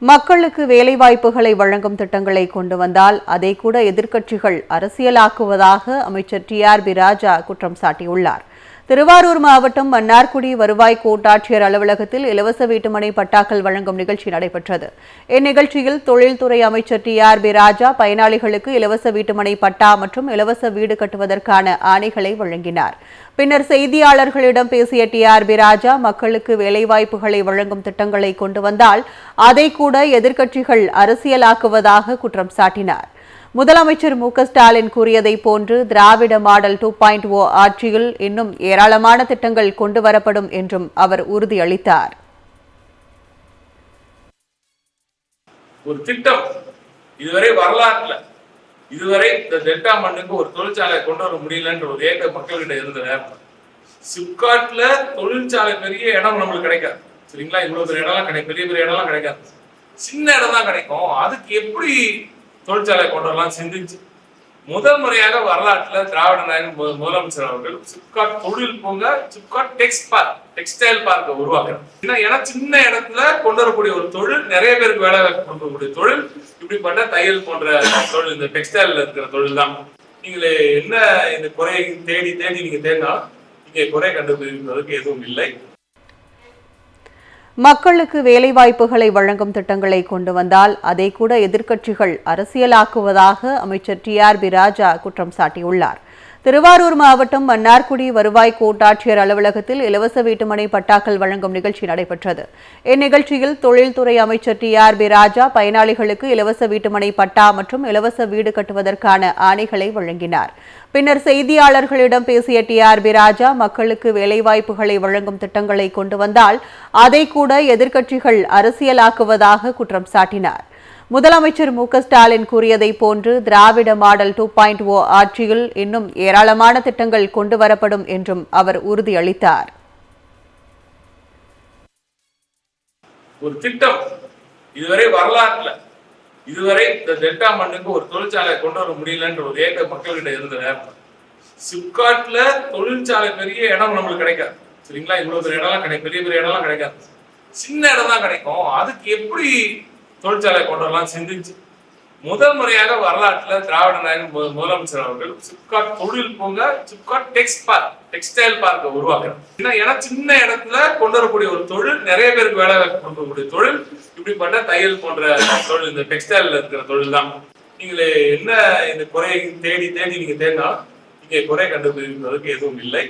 மக்களுக்கு வேலைவாய்ப்புகளை வழங்கும் திட்டங்களை கொண்டு வந்தால் அதை கூட எதிர்க்கட்சிகள் அரசியலாக்குவதாக அமைச்சர் டி.ஆர்.பி. ராஜா குற்றம் சாட்டியுள்ளார். திருவாரூர் மாவட்டம் மன்னார்குடி வருவாய் கோட்டாட்சியர் அலுவலகத்தில் இலவச வீட்டுமனை பட்டாக்கள் வழங்கும் நிகழ்ச்சி நடைபெற்றது. இந்நிகழ்ச்சியில் தொழில்துறை அமைச்சர் டி.ஆர்.பி. ராஜா பயனாளிகளுக்கு இலவச வீட்டுமனை பட்டா மற்றும் இலவச வீடு கட்டுவதற்கான ஆணைகளை வழங்கினார். பின்னர் செய்தியாளர்களிடம் பேசிய டி.ஆர்.பி. ராஜா மக்களுக்கு வேலைவாய்ப்புகளை வழங்கும் திட்டங்களை கொண்டு வந்தால் அதை கூட எதிர்க்கட்சிகள் அரசியலாக்குவதாக குற்றம் சாட்டினார். முதலமைச்சர் மு.க.ஸ்டாலின் கூறியதை போன்று திராவிட மாடல் 2.0 ஆட்சியில் இன்னும் ஏராளமான திட்டங்கள் கொண்டு வரப்படும் என்றும் அவர் உறுதியளித்தார். ஒரு திட்டம் இதுவரை வரலாற்றுல இதுவரை இந்த டெல்டா மண்ணுக்கு ஒரு தொழிற்சாலை கொண்டு வர முடியலன்ற ஒரு ஏக மக்கள்கிட்ட இருந்த நேரம் சிப்காட்ல தொழிற்சாலை பெரிய இடம் நம்மளுக்கு கிடைக்காது. சரிங்களா, இவ்வளவு பெரிய இடம்லாம் கிடைக்கும், பெரிய பெரிய இடம்லாம் கிடைக்காது, சின்ன இடம் தான் கிடைக்கும். அதுக்கு எப்படி தொழிற்சாலை கொண்டு வரலாம் சிந்திச்சு முதல் முறையாக வரலாற்றுல திராவிட நாயகன் முதலமைச்சர் அவர்கள் சிப்காட் தொழில் பூங்கா, சிப்காட் டெக்ஸ்டைல் பார்க்க உருவாக்குறாங்க. ஏன்னா சின்ன இடத்துல கொண்டு வரக்கூடிய ஒரு தொழில், நிறைய பேருக்கு வேலை வாய்ப்பு கொடுக்கக்கூடிய தொழில் இப்படிப்பட்ட தையல் போன்ற தொழில், இந்த டெக்ஸ்டைல்ல இருக்கிற தொழில் தான். நீங்களே என்ன இந்த குறையை தேடி நீங்க தேடினா இங்கே குறை கண்டுபிடிப்பதற்கு எதுவும் இல்லை. மக்களுக்கு வேலைவாய்ப்புகளை வழங்கும் திட்டங்களை கொண்டு வந்தால் அதை கூட எதிர்க்கட்சிகள் அரசியலாக்குவதாக அமைச்சர் டி.ஆர்.பி. ராஜா குற்றம் சாட்டியுள்ளார். திருவாரூர் மாவட்டம் மன்னார்குடி வருவாய் கோட்டாட்சியர் அலுவலகத்தில் இலவச வீட்டுமனை பட்டாக்கள் வழங்கும் நிகழ்ச்சி நடைபெற்றது. இந்நிகழ்ச்சியில் தொழில்துறை அமைச்சர் டி.ஆர்.பி. ராஜா பயனாளிகளுக்கு இலவச வீட்டுமனை பட்டா மற்றும் இலவச வீடு கட்டுவதற்கான ஆணைகளை வழங்கினார். பின்னர் செய்தியாளர்களிடம் பேசிய டி.ஆர்.பி. ராஜா மக்களுக்கு வேலைவாய்ப்புகளை வழங்கும் திட்டங்களை கொண்டு வந்தால் அதை கூட எதிர்க்கட்சிகள் அரசியலாக்குவதாக குற்றம் சாட்டினார். முதலமைச்சர் மு.க.ஸ்டாலின் கூறியதை போன்று திராவிட மாடல் 2.0 ஆட்சியில் இன்னும் ஏராளமான திட்டங்கள் கொண்டு வரப்படும் என்றும் அவர் உறுதியளித்தார். ஒரு திட்டம் இதுவரை வரலாற்றுல இதுவரை இந்த டெல்டா மண்ணுக்கு ஒரு தொழிற்சாலை கொண்டு வர முடியலன்ற ஒரு ஏக மக்கள்கிட்ட இருந்த நேரம் சிப்காட்ல தொழிற்சாலை பெரிய இடம் நம்மளுக்கு கிடைக்காது. சரிங்களா, இவ்வளவு பெரிய இடம்லாம் கிடைக்கும், பெரிய பெரிய இடம்லாம் கிடைக்காது, சின்ன இடம் தான் கிடைக்கும். அதுக்கு எப்படி தொழிற்சாலை கொண்டு வரலாம் சிந்திச்சு முதல் முறையாக வரலாற்றுல திராவிட நாயகன் முதலமைச்சர் அவர்கள் சிப்காட் தொழில் பூங்கா, சிப்காட் டெக்ஸ்டைல் பார்க்க உருவாக்குறாங்க. ஏன்னா சின்ன இடத்துல கொண்டு வரக்கூடிய ஒரு தொழில், நிறைய பேருக்கு வேலை வாய்ப்பு கொடுக்கக்கூடிய தொழில் இப்படிப்பட்ட தையல் போன்ற தொழில், இந்த டெக்ஸ்டைல்ல இருக்கிற தொழில் தான். நீங்களே என்ன இந்த குறையை தேடி நீங்க தேடினா இங்கே குறை கண்டுபிடிப்பதற்கு எதுவும் இல்லை.